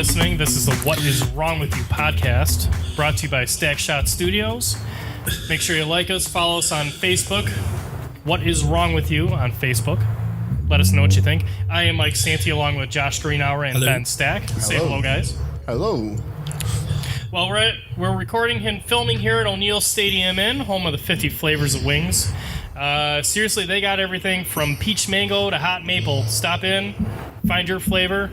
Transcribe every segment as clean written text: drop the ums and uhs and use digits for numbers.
listening. This is the What Is Wrong With You podcast, brought to you by Stack Shot Studios. Make sure you like us, follow us on Facebook. What Is Wrong With You on Facebook. Let us know what you think. I am Mike Santee along with Josh Greenhour and Ben Stack. Say hello, guys. Hello. Well, we're recording and filming here at O'Neill Stadium Inn, home of the 50 flavors of wings. Seriously, they got everything from peach mango to hot maple. Stop in, find your flavor.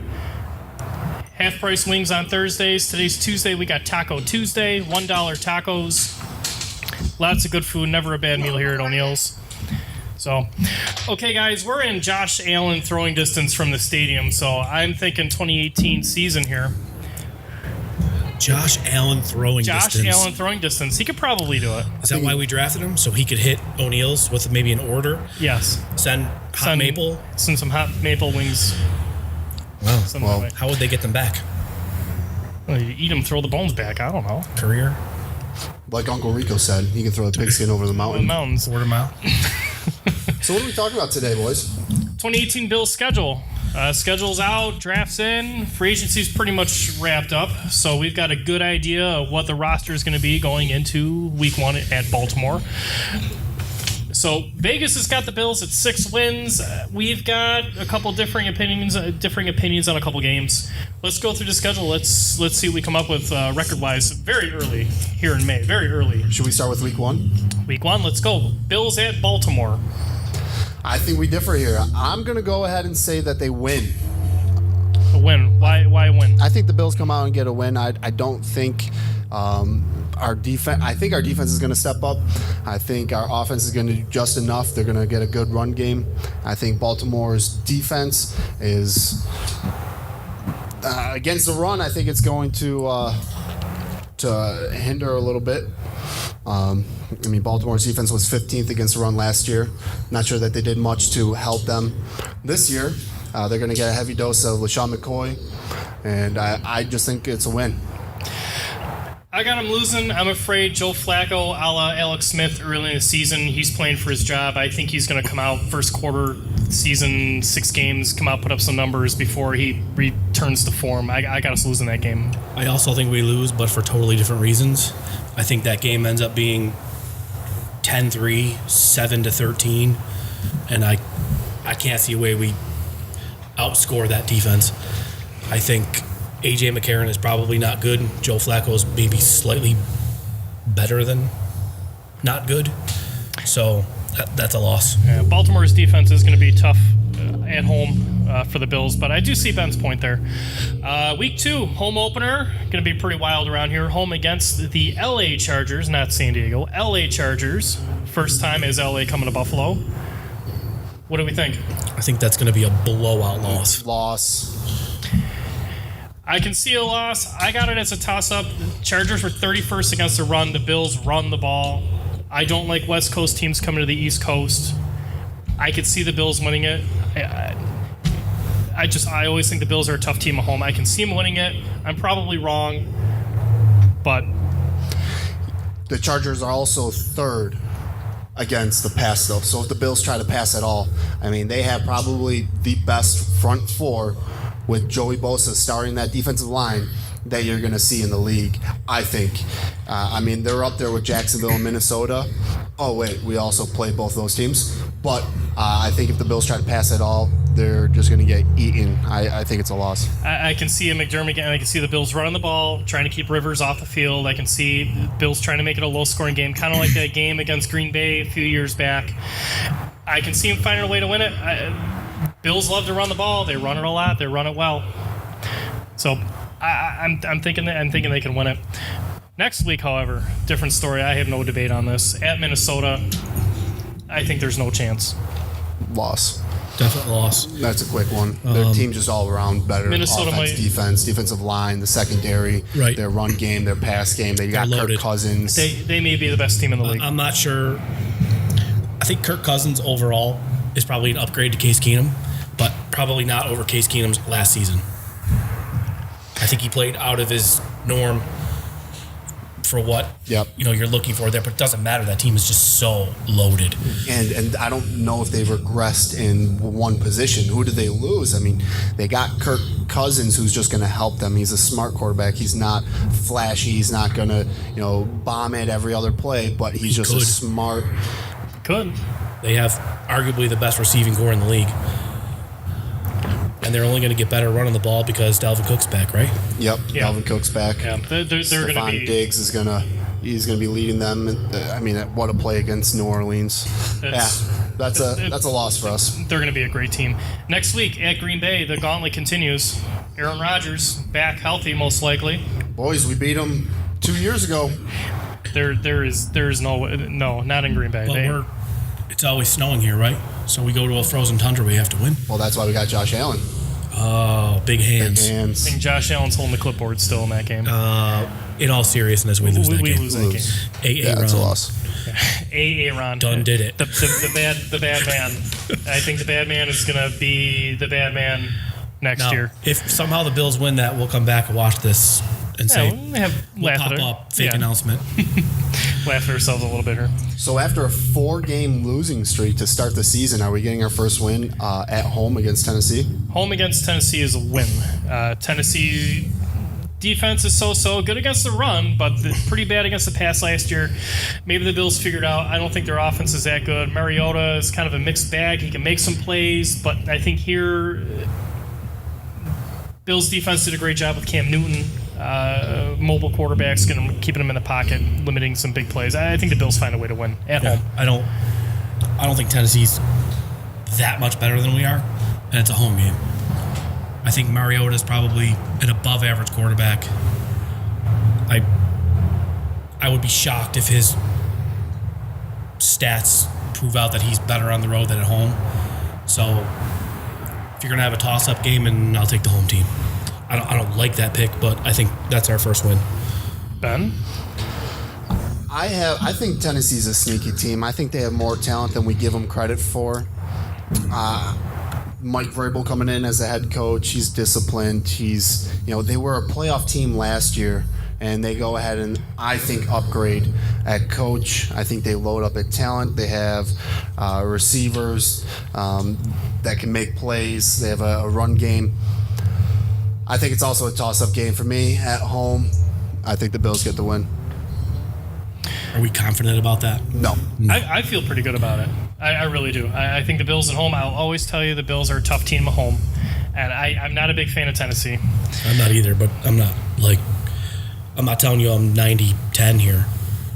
Half-price wings on Thursdays. Today's Tuesday. We got Taco Tuesday, $1 tacos. Lots of good food. Never a bad meal here at O'Neill's. So, okay, guys, we're in Josh Allen throwing distance from the stadium, so I'm thinking 2018 season here. Josh Allen throwing distance. Josh Allen throwing distance. He could probably do it. Is that why we drafted him? So he could hit O'Neill's with maybe an order? Yes. Send hot maple? Send some hot maple wings. Wow. Well, how would they get them back? Well, you eat them, throw the bones back. I don't know. Career? Like Uncle Rico said, he can throw the pigskin over the mountain. Mountains. Quarter mile. So what are we talking about today, boys? 2018 Bills schedule. Schedule's out, draft's in, free agency's pretty much wrapped up, so we've got a good idea of what the roster is going to be going into week one at Baltimore. So Vegas has got the Bills at 6 wins. We've got a couple differing opinions on a couple games. Let's go through the schedule. Let's see what we come up with record-wise very early here in May. Very early. Should we start with week one? Week one, let's go. Bills at Baltimore. I think we differ here. I'm going to go ahead and say that they win. A win. Why win? I think the Bills come out and get a win. I don't think our defense. I think our defense is going to step up. I think our offense is going to do just enough. They're going to get a good run game. I think Baltimore's defense is against the run. I think it's going to hinder a little bit. Baltimore's defense was 15th against the run last year. Not sure that they did much to help them this year. They're going to get a heavy dose of LaShawn McCoy, and I just think it's a win. I got him losing. I'm afraid Joe Flacco, a la Alex Smith, early in the season, he's playing for his job. I think he's going to come out first quarter season, 6 games, come out, put up some numbers before he returns to form. I got us losing that game. I also think we lose, but for totally different reasons. I think that game ends up being 10-3, 7-13, and I can't see a way we outscore that defense. I think A.J. McCarron is probably not good. Joe Flacco is maybe slightly better than not good. So that's a loss. Yeah, Baltimore's defense is going to be tough at home for the Bills, but I do see Ben's point there. Week 2, home opener, going to be pretty wild around here. Home against the L.A. Chargers, not San Diego. L.A. Chargers. First time as L.A. coming to Buffalo. What do we think? I think that's going to be a blowout loss. I can see a loss. I got it as a toss-up. Chargers were 31st against the run. The Bills run the ball. I don't like West Coast teams coming to the East Coast. I could see the Bills winning it. I always think the Bills are a tough team at home. I can see them winning it. I'm probably wrong, but the Chargers are also 3rd against the pass, though. So if the Bills try to pass at all, they have probably the best front 4 with Joey Bosa starting that defensive line that you're going to see in the league, I think. They're up there with Jacksonville and Minnesota. Oh, wait, we also play both those teams. But I think if the Bills try to pass at all, they're just going to get eaten. I think it's a loss. I can see a McDermott again. I can see the Bills running the ball, trying to keep Rivers off the field. I can see the Bills trying to make it a low-scoring game, kind of like that game against Green Bay a few years back. I can see them finding a way to win it. Bills love to run the ball. They run it a lot. They run it well. So I'm thinking they can win it. Next week, however, different story. I have no debate on this. At Minnesota, I think there's no chance. Loss. Definite loss. That's a quick one. Their team just all around better. Minnesota offense, defense, defensive line, the secondary, right. Their run game, their pass game. They got Kirk Cousins. They may be the best team in the league. I'm not sure. I think Kirk Cousins overall is probably an upgrade to Case Keenum, but probably not over Case Keenum's last season. I think he played out of his norm for what Yep. you're looking for there, but it doesn't matter. That team is just so loaded. And I don't know if they've regressed in one position. Who did they lose? I mean, they got Kirk Cousins, who's just going to help them. He's a smart quarterback. He's not flashy. He's not going to bomb it every other play, but he's just a smart. Could. They have arguably the best receiving core in the league. And they're only going to get better running the ball because Dalvin Cook's back, right? Yep, Yeah. Dalvin Cook's back. Yeah, they're going to Stephon be. Diggs is he's gonna be leading them. I mean, what a play against New Orleans. That's a loss for us. They're going to be a great team. Next week at Green Bay, the gauntlet continues. Aaron Rodgers back healthy, most likely. Boys, we beat them 2 years ago. There's no, not in Green Bay. Well, it's always snowing here, right? So we go to a frozen tundra, we have to win. Well, that's why we got Josh Allen. Oh, big hands. Big hands. I think Josh Allen's holding the clipboard still in that game. In all seriousness, we lose that game. Lose that game. Yeah, that's a loss. Aaron Done did it. The bad man. I think the bad man is going to be the bad man next year. If somehow the Bills win that, we'll come back and watch this and say, we'll pop up, fake announcement. Laugh at ourselves a little bit here. So after a 4-game losing streak to start the season, are we getting our first win at home against Tennessee? Home against Tennessee is a win. Tennessee defense is so good against the run, but pretty bad against the pass last year. Maybe the Bills figured out. I don't think their offense is that good. Mariota is kind of a mixed bag. He can make some plays, but I think here Bills defense did a great job with Cam Newton. Mobile quarterbacks, keeping them in the pocket, limiting some big plays. I think the Bills find a way to win at home. I don't think Tennessee's that much better than we are, and it's a home game. I think Mariota is probably an above-average quarterback. I would be shocked if his stats prove out that he's better on the road than at home. So if you're going to have a toss-up game, and I'll take the home team. I don't like that pick, but I think that's our first win. Ben? I think Tennessee's a sneaky team. I think they have more talent than we give them credit for. Mike Vrabel coming in as a head coach. He's disciplined. They were a playoff team last year, and they go ahead and, I think, upgrade at coach. I think they load up at talent. They have receivers that can make plays. They have a run game. I think it's also a toss-up game for me at home. I think the Bills get the win. Are we confident about that? No. I feel pretty good about it. I really do. I think the Bills at home, I'll always tell you the Bills are a tough team at home. And I'm not a big fan of Tennessee. I'm not either, but I'm not telling you I'm 90-10 here.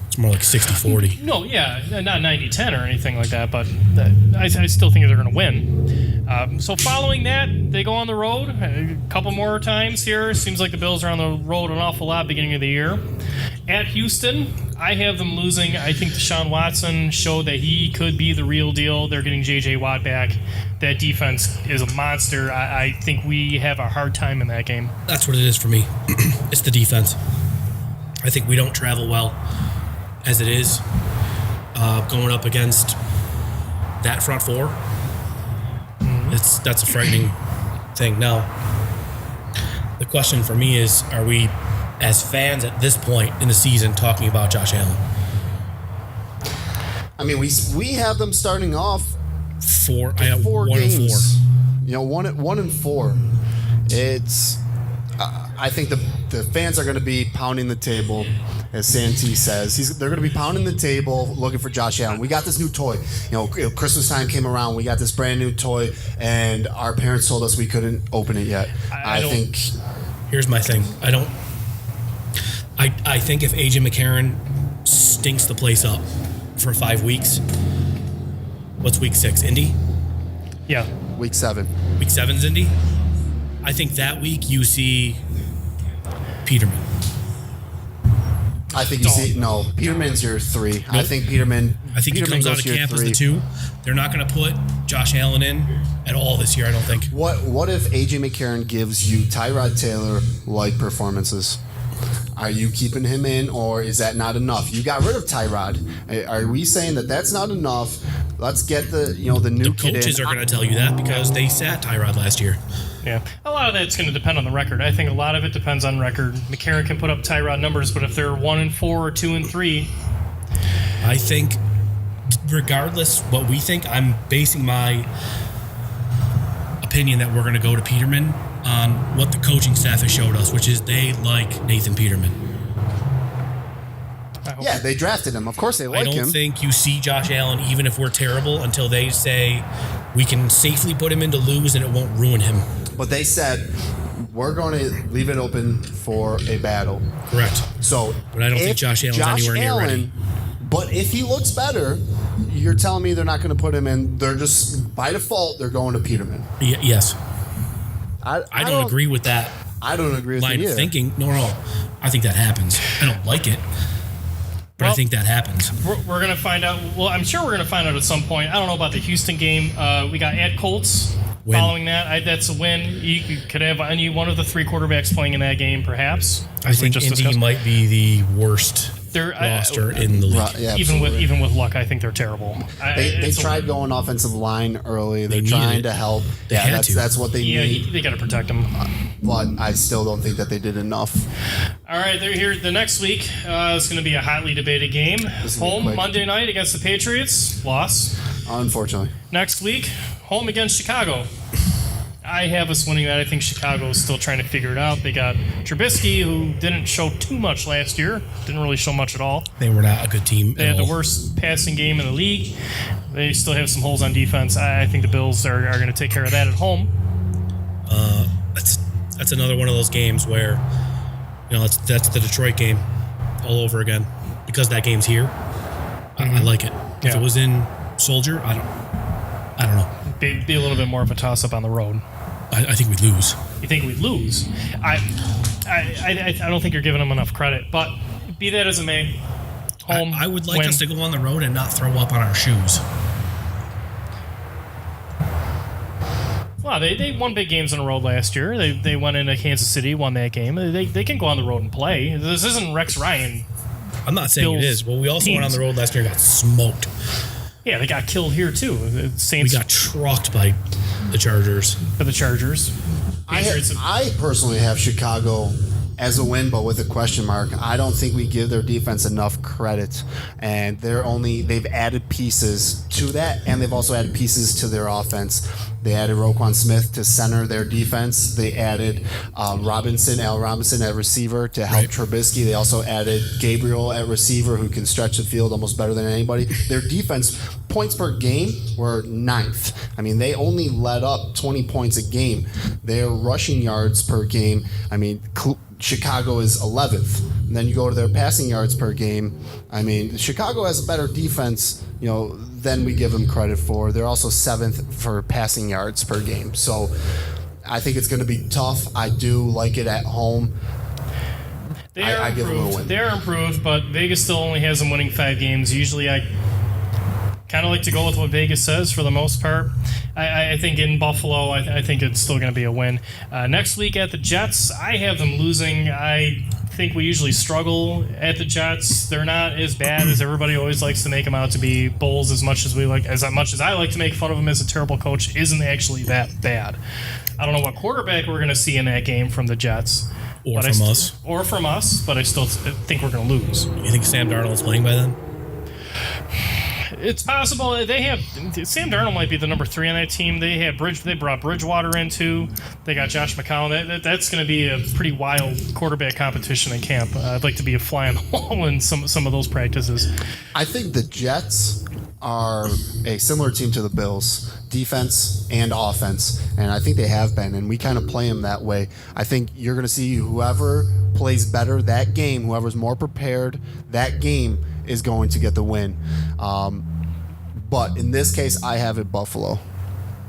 It's more like 60-40. No, yeah, not 90-10 or anything like that, but I still think they're going to win. So following that, they go on the road a couple more times here. Seems like the Bills are on the road an awful lot beginning of the year. At Houston, I have them losing. I think Deshaun Watson showed that he could be the real deal. They're getting J.J. Watt back. That defense is a monster. I think we have a hard time in that game. That's what it is for me. It's the defense. I think we don't travel well as it is. Going up against that front four, that's a frightening thing. Now, the question for me is, are we, as fans at this point in the season, talking about Josh Allen? I mean, we have them starting off four games. 1-4. It's I think the fans are going to be pounding the table, as Santee says. They're going to be pounding the table looking for Josh Allen. We got this new toy. Christmas time came around. We got this brand new toy, and our parents told us we couldn't open it yet. I think. Here's my thing. I think if A.J. McCarron stinks the place up for 5 weeks, what's week 6? Indy? Yeah. Week 7. Week 7's Indy? I think that week you see Peterman. I think Peterman's your 3. Nope. I think Peterman. I think he comes out of camp as the 2. They're not going to put Josh Allen in at all this year, I don't think. What if A.J. McCarron gives you Tyrod Taylor-like performances? Are you keeping him in, or is that not enough? You got rid of Tyrod. Are we saying that that's not enough? Let's get the new kid in. The coaches are going to tell you that because they sat Tyrod last year. Yeah, a lot of that's going to depend on the record. I think a lot of it depends on record. McCarron can put up Tyrod numbers, but if they're 1-4 or 2-3, I think, regardless what we think, I'm basing my opinion that we're going to go to Peterman on what the coaching staff has showed us, which is they like Nathan Peterman. Yeah, they drafted him. Of course they like him. I don't think you see Josh Allen, even if we're terrible, until they say we can safely put him in to lose and it won't ruin him. But they said, we're going to leave it open for a battle. Correct. So, but I don't think Josh Allen's anywhere near ready. But if he looks better, you're telling me they're not going to put him in. They're just, by default, they're going to Peterman. Yes. I don't agree with that. I don't agree with line you of thinking. No. I think that happens. I don't like it. But I think that happens. We're going to find out. Well, I'm sure we're going to find out at some point. I don't know about the Houston game. We got at Colts. Win. Following that, that's a win. You could have any one of the three quarterbacks playing in that game, perhaps. I think Indy might be the worst roster in the league. Yeah, even with luck, I think they're terrible. They tried going offensive line early. They're They trying needed to help. They had to. That's what they need. They got to protect them. But I still don't think that they did enough. All right, they're here. The next week is going to be a hotly debated game. Home Monday night against the Patriots. Loss. Unfortunately. Next week, home against Chicago. I have us winning that. I think Chicago is still trying to figure it out. They got Trubisky, who didn't show too much last year. Didn't really show much at all. They were not a good team. They had the worst passing game in the league. They still have some holes on defense. I think the Bills are going to take care of that at home. That's another one of those games where, that's the Detroit game all over again. Because that game's here, I like it. If it was in Soldier, I don't know. Be a little bit more of a toss-up on the road. I think we'd lose. You think we'd lose? I don't think you're giving them enough credit. But be that as it may, home. I would like us to go on the road and not throw up on our shoes. Well, they won big games in a row last year. They went into Kansas City, won that game. They can go on the road and play. This isn't Rex Ryan. I'm not saying it is. Well, we also went on the road last year and got smoked. Yeah, they got killed here too. The Saints. We got trucked by the Chargers. For the Chargers. I personally have Chicago as a win, but with a question mark. I don't think we give their defense enough credit, and they've added pieces to that, and they've also added pieces to their offense. They added Roquan Smith to center their defense. They added Al Robinson at receiver to help Trubisky. They also added Gabriel at receiver, who can stretch the field almost better than anybody. Their defense, points per game, were 9th. I mean, they only let up 20 points a game. Their rushing yards per game, Chicago is 11th. And then you go to their passing yards per game. Chicago has a better defense, than we give them credit for. They're also 7th for passing yards per game. So I think it's going to be tough. I do like it at home. I give them a win. They're improved, but Vegas still only has them winning 5 games. Usually I kind of like to go with what Vegas says for the most part. I think in Buffalo, I think it's still going to be a win. Next week at the Jets, I have them losing. I think we usually struggle at the Jets. They're not as bad as everybody always likes to make them out to be. Bowles, as much as I like to make fun of him as a terrible coach, isn't actually that bad. I don't know what quarterback we're going to see in that game from the Jets. Or from us, but I still think we're going to lose. You think Sam Darnold's playing by then? It's possible. Sam Darnold might be the number 3 on that team. They brought Bridgewater in too. They got Josh McCown. That's going to be a pretty wild quarterback competition in camp. I'd like to be a fly on the wall in some of those practices. I think the Jets are a similar team to the Bills, defense and offense, and I think they have been, and we kind of play them that way. I think you're going to see whoever plays better that game, whoever's more prepared that game, is going to get the win. But in this case, I have it Buffalo.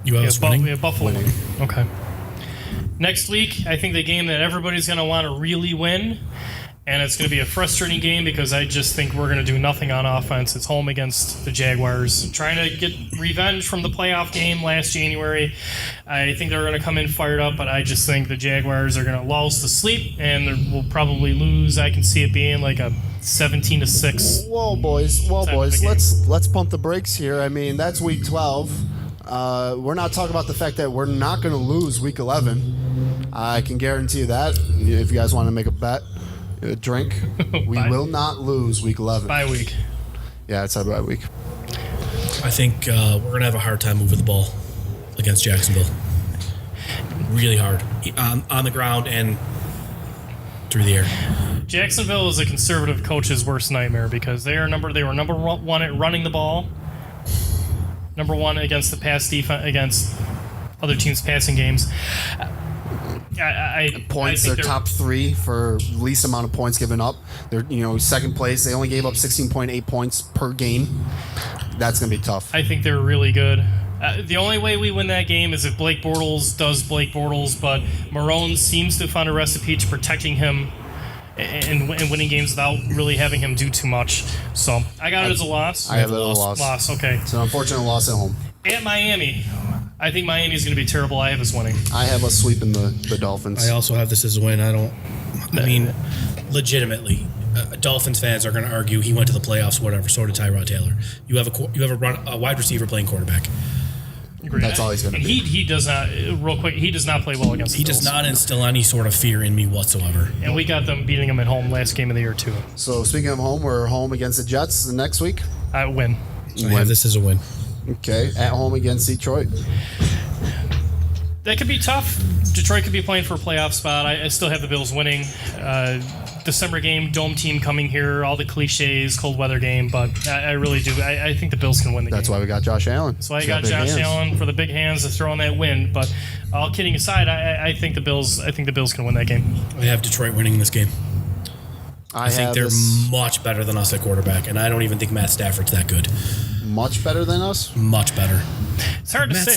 You have winning? Buffalo winning. Okay. Next week, I think the game that everybody's going to want to really win, and it's going to be a frustrating game because I just think we're going to do nothing on offense. It's home against the Jaguars. Trying to get revenge from the playoff game last January. I think they're going to come in fired up, but I just think the Jaguars are going to lull us to sleep, and we'll probably lose. I can see it being like a 17-6. Whoa, boys. Let's pump the brakes here. That's week 12. We're not talking about the fact that we're not going to lose Week 11. I can guarantee you that. If you guys want to make a bet, a drink, we will not lose Week 11. Bye week. Yeah, it's a bye week. I think we're going to have a hard time moving the ball against Jacksonville. Really hard. On the ground and through the air. Jacksonville is a conservative coach's worst nightmare because they were number one at running the ball, number one against the pass defense, against other teams' passing games. Points, they're top 3 for least amount of points given up. They're second place. They only gave up 16.8 points per game. That's going to be tough. I think they're really good. The only way we win that game is if Blake Bortles does Blake Bortles, but Marone seems to find a recipe to protecting him and winning games without really having him do too much. So I got it as a loss. I have it as a loss. Loss, okay. It's an unfortunate loss at home. At Miami. I think Miami is going to be terrible. I have us winning. I have us sweeping the Dolphins. I also have this as a win. I mean, legitimately, Dolphins fans are going to argue he went to the playoffs, whatever. So did Tyrod Taylor. You have a wide receiver playing quarterback. Agreed. That's all he's going to be. He does not, real quick, he does not play well against the He Bills. does not instill any sort of fear in me whatsoever. And we got them beating them at home last game of the year, too. So, speaking of home, we're home against the Jets the next week. I win. So I have this as a win. Okay. At home against Detroit. That could be tough. Detroit could be playing for a playoff spot. I still have the Bills winning. December game, dome team coming here, all the cliches, cold weather game, but I really do. I think the Bills can win the game. That's why we got Josh Allen. That's why I got Josh Allen for the big hands to throw on that win. But all kidding aside, I think the Bills can win that game. I have Detroit winning this game. I think they're much better than us at quarterback, and I don't even think Matt Stafford's that good. Much better than us? Much better. It's hard to say.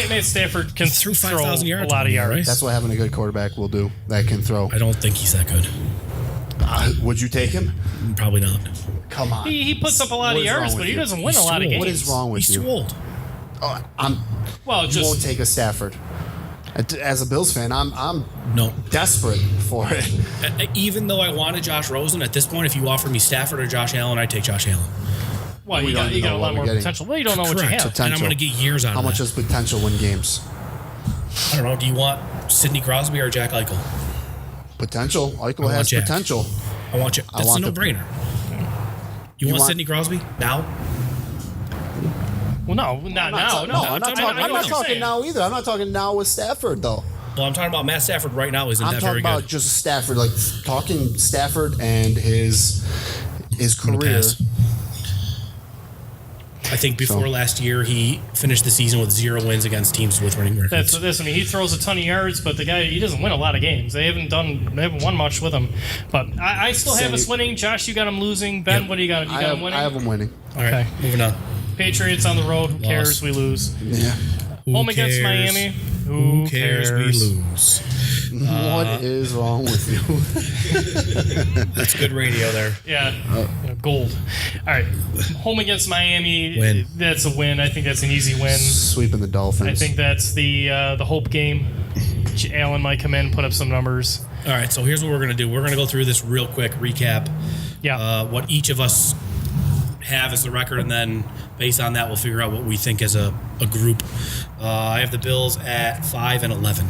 Matt Stafford can throw 5,000 yards, a lot of yards. Right? That's what having a good quarterback will do. That can throw. I don't think he's that good. Would you take him? Probably not. Come on. He puts up a lot of yards, but he doesn't win a lot of games. What is wrong with you? He's too old. You won't take a Stafford. As a Bills fan, I'm desperate for it. Even though I wanted Josh Rosen, at this point, if you offer me Stafford or Josh Allen, I'd take Josh Allen. Well, you got a lot more potential. Well, you don't know what you have. And I'm going to get years out of it. How much does potential win games? I don't know. Do you want Sidney Crosby or Jack Eichel? Potential. Eichel has potential. I want you. That's a no-brainer. You want Sidney Crosby now? Well, no, not now. I'm not talking now either. I'm not talking now with Stafford, though. Well, I'm talking about Matt Stafford right now. Isn't that very good? I'm talking about just Stafford, like talking Stafford and his career. I think before last year, he finished the season with 0 wins against teams with winning records. That's this. I mean, he throws a ton of yards, but the guy, he doesn't win a lot of games. They haven't won much with him. But I still have us winning. Josh, you got him losing. Ben, what do you got? You got him winning? I have him winning. All right, moving on. Patriots on the road. Who cares? We lose. Yeah. Home against Miami. Who cares? We lose. What is wrong with you? That's good radio there. Yeah. Gold. All right. Home against Miami. Win. That's a win. I think that's an easy win. Sweeping the Dolphins. I think that's the hope game. Allen might come in, put up some numbers. All right. So here's what we're going to do. We're going to go through this real quick recap. Yeah. What each of us have as the record, and then based on that, we'll figure out what we think as a group. I have the Bills at 5-11.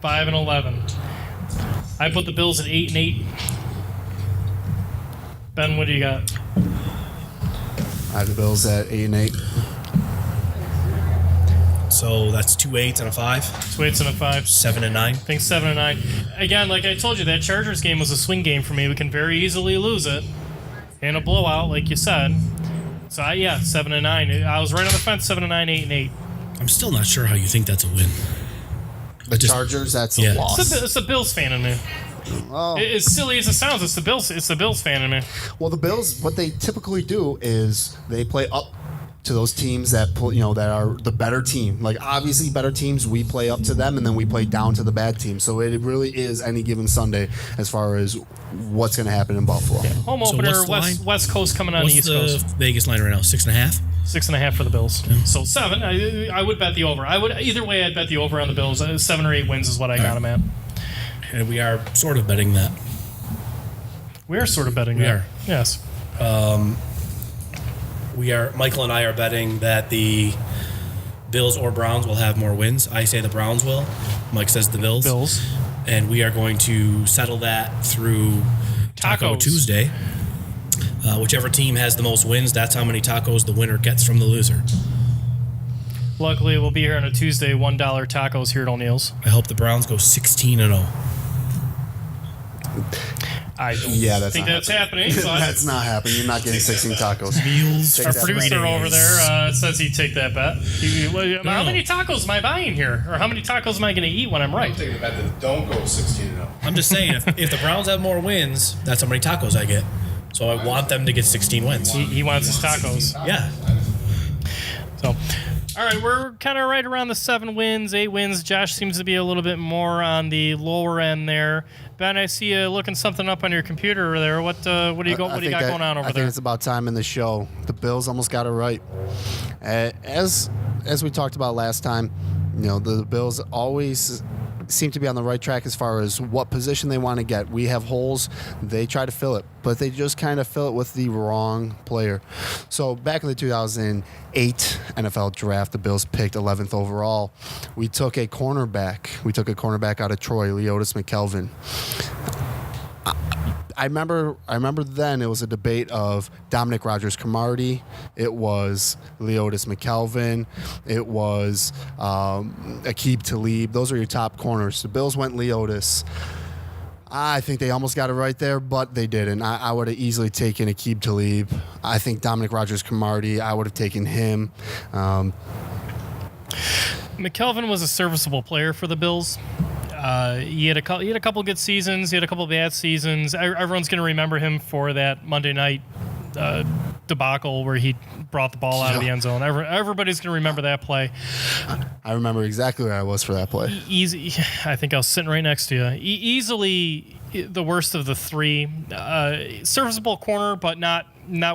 5-11. I put the Bills at 8-8. Ben, what do you got? I have the Bills at 8-8. So that's 2 8s and a 5. 2 8s and a 5. 7 and 9. I think 7 and 9. Again, like I told you, that Chargers game was a swing game for me. We can very easily lose it. And a blowout, like you said. So, 7 and 9. I was right on the fence, 7 and 9, 8 and 8. I'm still not sure how you think that's a win. The Chargers, that's a loss. It's the Bills fan in me. Oh. As silly as it sounds, it's the Bills fan in me. Well, the Bills, what they typically do is they play up to those teams that that are the better team. Like obviously, better teams, we play up to them, and then we play down to the bad team. So it really is any given Sunday as far as what's going to happen in Buffalo. Yeah. Home opener, West Coast coming on the East Coast. What's the Vegas line right now? 6.5. 6.5 for the Bills. Yeah. So 7. I would bet the over. Either way. I'd bet the over on the Bills. 7 or 8 wins is what I got them at. And we are sort of betting that. We are sort of betting that. We are. Yes. Michael and I are betting that the Bills or Browns will have more wins. I say the Browns will. Mike says the Bills. Bills. And we are going to settle that through Taco Tacos. Tuesday. Whichever team has the most wins, that's how many tacos the winner gets from the loser. Luckily, we'll be here on a Tuesday. $1 tacos here at O'Neill's. I hope the Browns go 16-0. I don't Yeah, think that's happening. So That's not happening. You're not getting 16 tacos. Meals Take our that producer right. over there says he'd take that bet. How many tacos am I buying here? Or how many tacos am I going to eat when I'm right? I'm taking a bet that don't go 16-0. I'm just saying, if the Browns have more wins, that's how many tacos I get. So I want them to get 16 wins. He wants his tacos. Yeah. So, all right, we're kind of right around the 7 wins, 8 wins. Josh seems to be a little bit more on the lower end there. Ben, I see you looking something up on your computer over there. What do you got going on over I there? think it's about time in the show. The Bills almost got it right. As we talked about last time, the Bills always seem to be on the right track as far as what position they want to get. We have holes, they try to fill it, but they just kind of fill it with the wrong player. So back in the 2008 NFL draft, the Bills picked 11th overall. We took a cornerback out of Troy, Leotis McKelvin. I remember then it was a debate of Dominic Rodgers-Cromartie, it was Leotis McKelvin, it was Aqib Talib. Those are your top corners. The Bills went Leotis. I think they almost got it right there, but they didn't. I would have easily taken Aqib Talib. I think Dominic Rodgers-Cromartie, I would have taken him. McKelvin was a serviceable player for the Bills. He had a couple good seasons. He had a couple bad seasons. Everyone's going to remember him for that Monday night debacle where he brought the ball out of the end zone. Everybody's going to remember that play. I remember exactly where I was for that play. Easy. I think I was sitting right next to you. Easily the worst of the 3. Serviceable corner, but not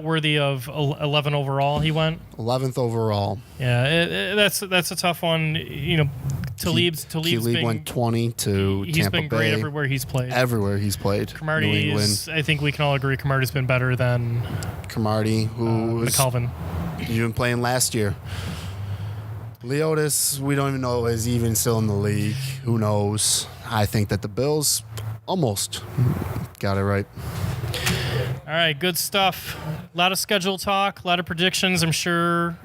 worthy of 11 overall. He went 11th overall. Yeah, that's a tough one. Talib's went 20 to he's Tampa been Bay. great everywhere he's played. Everywhere he's played. New England. I think we can all agree Cromartie's been better than Cromartie, who was McKelvin. even playing last year. Leotis, we don't even know is even still in the league. Who knows? I think that the Bills almost got it right. All right, good stuff. A lot of schedule talk, a lot of predictions. I'm sure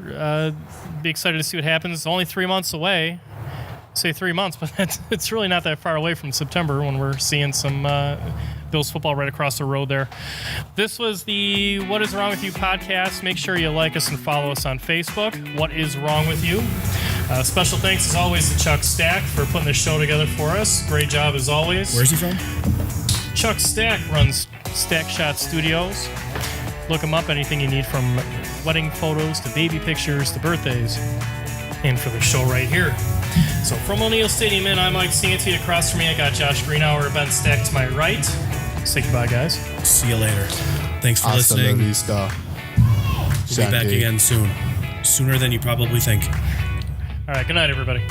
be excited to see what happens. It's only 3 months away. Say 3 months, but it's really not that far away from September when we're seeing some Bills football right across the road there. This was the What Is Wrong With You podcast. Make sure you like us and follow us on Facebook. What Is Wrong With You? Special thanks, as always, to Chuck Stack for putting this show together for us. Great job, as always. Where's he from? Chuck Stack runs Stack Shot Studios. Look him up, anything you need from wedding photos to baby pictures to birthdays. And for the show right here. So from O'Neill Stadium in, I'm Mike Santee. Across from me, I got Josh Greenhour, Ben Stack to my right. Say goodbye, guys. See you later. Thanks for Hasta la listening. vista. We'll be back again soon. Sooner than you probably think. All right, good night, everybody.